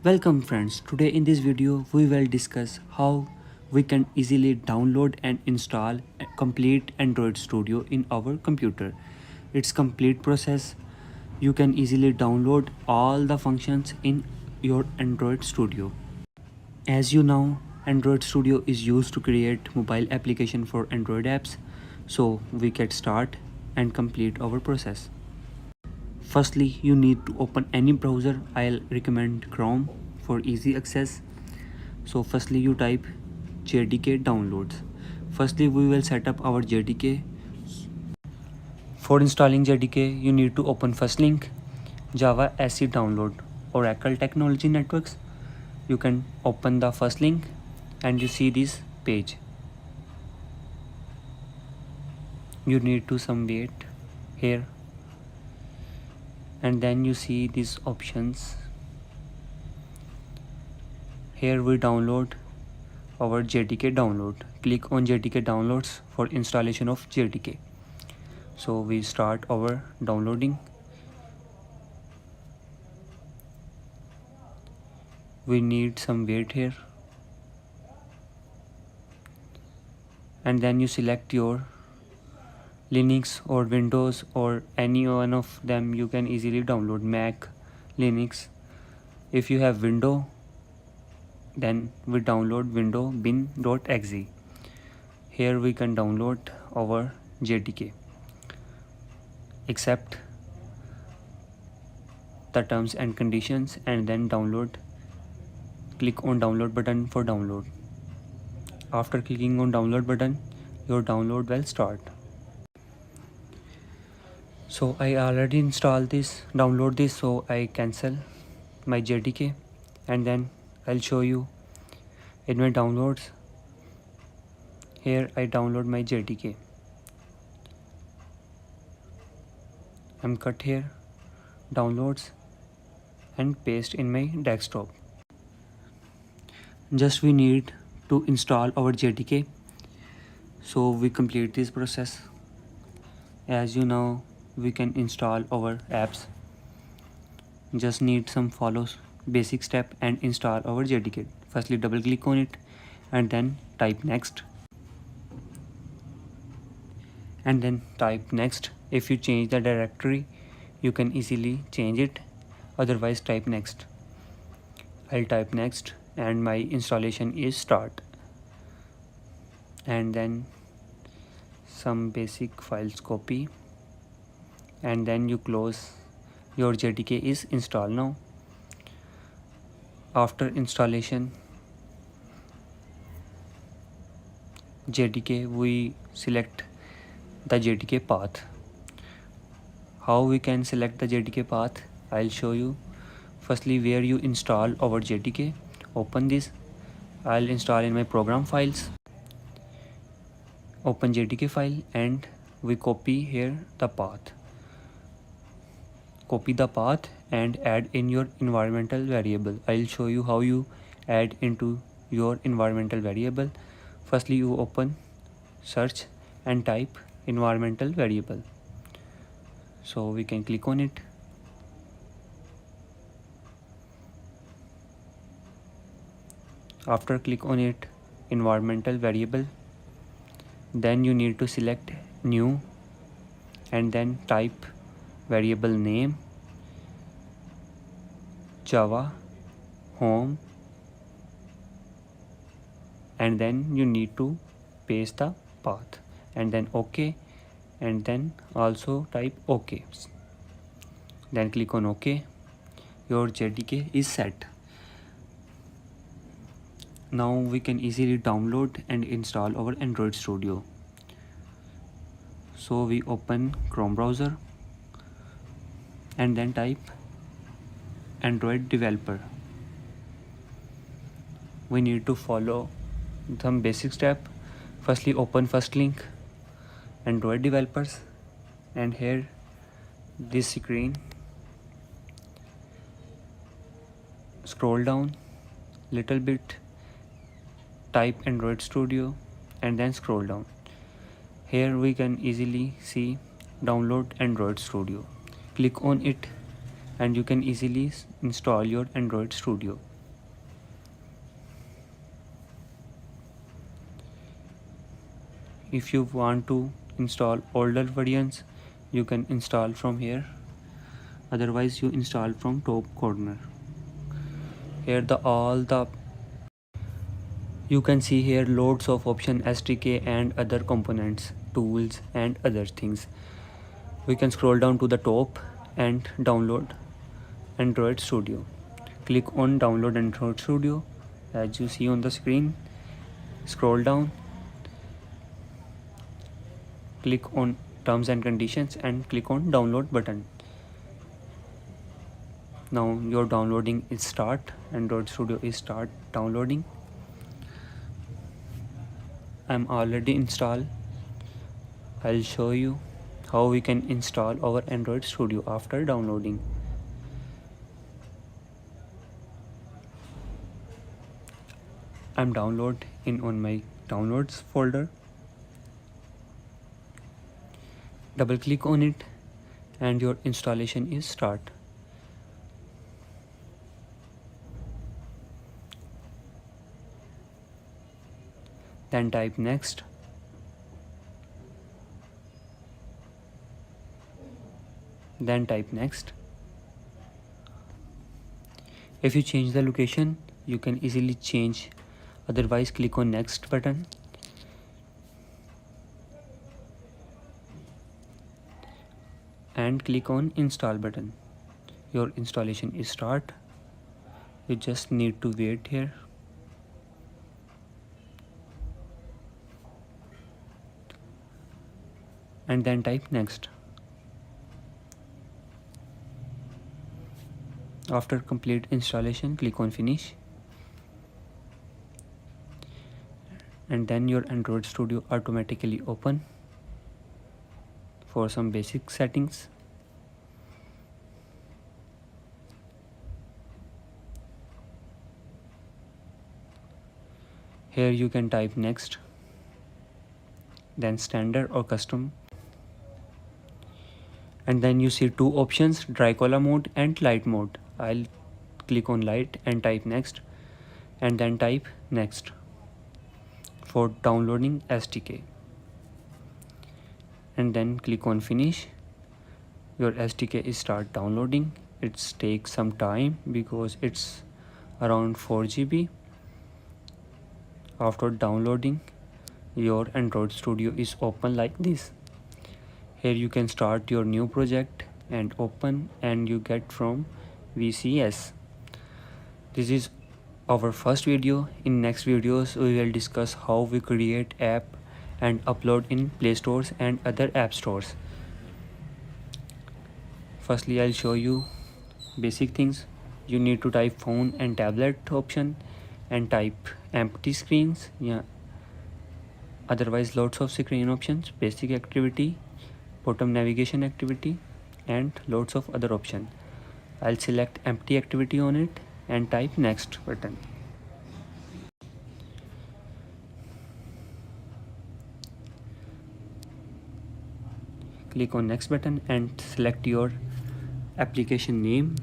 Welcome friends, today in this video we will discuss how we can easily download and install a complete Android Studio in our computer. It's complete process. You can easily download all the functions in your Android Studio. As you know, Android Studio is used to create mobile application for Android apps. So we get start and complete our process. Firstly, you need to open any browser. I'll recommend Chrome for easy access. So firstly you type JDK downloads. Firstly we will set up our JDK. For installing JDK you need to open first link Java SE download Oracle Technology Networks. You can open the first link and you see this page. You need to some wait here and then you see these options. Here we download our JDK download. Click on JDK downloads for installation of JDK. So we start our downloading. We need some wait here and then you select your Linux or Windows or any one of them. You can easily download Mac, Linux. If you have Windows, then we download window bin.exe. Here we can download our JDK. Accept the terms and conditions and then download. Click on download button for download. After clicking on download button, your download will start. So I already installed this, download this, so I cancel my JDK and then I'll show you in my downloads. Here I download my JDK. I'm cut here, downloads and paste in my desktop. Just we need to install our JDK. So we complete this process. As you know, we can install our apps. Just need some follows basic step and install our JDK. Firstly double click on it and then type next and then type next. If you change the directory you can easily change it, otherwise type next. I'll type next and my installation is start and then some basic files copy and then you close. Your JDK is installed now. After installation JDK, we select the JDK path. How we can select the JDK path, I'll show you. Firstly, where you install our JDK, open this. I'll install in my program files. Open JDK file and we copy here the path. Copy the path and add in your environmental variable. I'll show you how you add into your environmental variable. Firstly, you open search and type environmental variable. So we can click on it. After click on it, environmental variable, then you need to select new and then type variable name Java home and then you need to paste the path and then OK and then also type OK. Then click on OK. Your JDK is set. Now we can easily download and install our Android Studio. So we open Chrome browser and then type Android developer. We need to follow some basic step. Firstly, open first link Android developers and here this screen. Scroll down little bit, type Android Studio and then scroll down. Here we can easily see download Android Studio. Click on it and you can easily install your Android Studio. If you want to install older versions, you can install from here, otherwise you install from top corner. Here you can see here loads of option, SDK and other components, tools and other things. We can scroll down to the top and download Android Studio. Click on download Android Studio as you see on the screen. Scroll down, click on terms and conditions and click on download button. Now your downloading is start. Android Studio is start downloading. I'm already installed. I'll show you how we can install our Android Studio after downloading. I'm downloading on my downloads folder. Double click on it and your installation is start. Then type next. Then type next. If you change the location, you can easily change. Otherwise, click on next button. And click on install button. Your installation is start. You just need to wait here. And then type next. After complete installation, click on finish. And then your Android Studio automatically open. For some basic settings. Here you can type next, then standard or custom. And then you see two options, dry color mode and light mode. I'll click on light and type next, and then type next for downloading SDK. And then click on finish. Your SDK is start downloading. It takes some time because it's around 4 GB. After downloading, your Android Studio is open like this. Here you can start your new project and open, and you get from VCS. This is our first video. In next videos we will discuss how we create app and upload in Play Stores and other app stores. Firstly, I'll show you basic things. You need to type phone and tablet option and type empty screens. Otherwise lots of screen options, basic activity, bottom navigation activity and lots of other options. I'll select empty activity on it and type next button. Click on next button and select your application name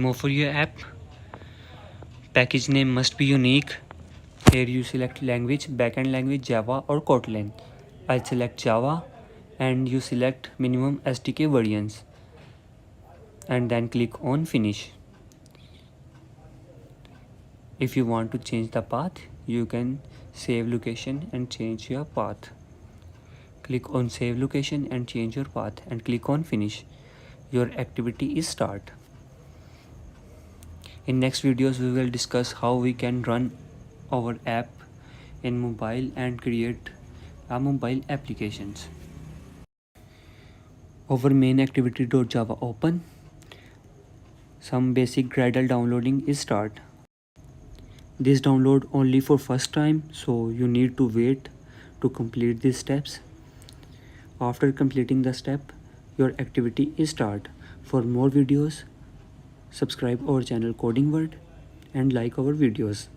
of your app. Package name must be unique. Here you select language, backend language, Java or Kotlin. I'll select Java and you select minimum SDK versions and then click on finish. If you want to change the path, you can save location and change your path. Click on save location and change your path and click on finish. Your activity is start. In next videos we will discuss how we can run our app in mobile and create mobile applications. Our main activity.java open. Some basic Gradle downloading is start. This download only for first time, so you need to wait to complete these steps. After completing the step, your activity is start. For more videos, subscribe our channel Coding World and like our videos.